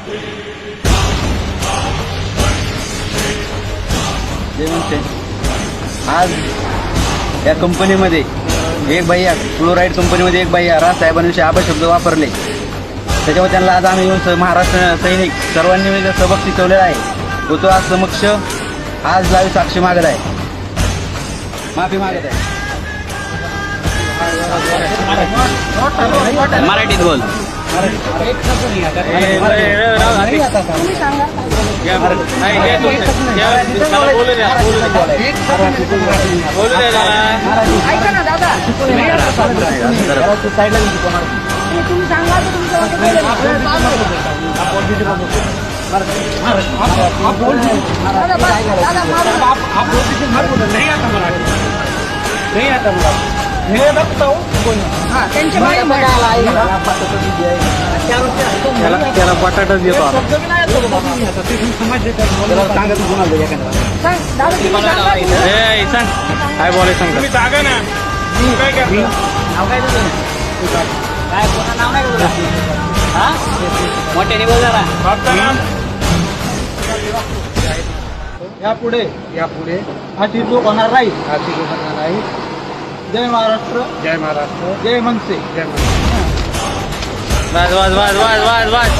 आज या कंपनीमध्ये एक भैया फ्लोराईड कंपनीमध्ये एक भैया राजसाहेबांविषयी अपशब्द वापरले, त्याच्यामुळे त्यांना आज आम्ही येऊन महाराष्ट्र सैनिक सर्वांनी सबक शिकवलेला आहे व तो आज समक्ष आज लाईव्ह साक्षी मागत आहे, माफी मागत आहे. मराठीत बोल. त्याला बटाटाच देतो. सांग काय बोलायचं सांग. मोठ्याने बोल जरा. यापुढे अशी चूक होणार नाही. जय महाराष्ट्र. जय महाराष्ट्र. जय मनसे. जय मनसे. वाज वाज वाज वाज वाज वाज.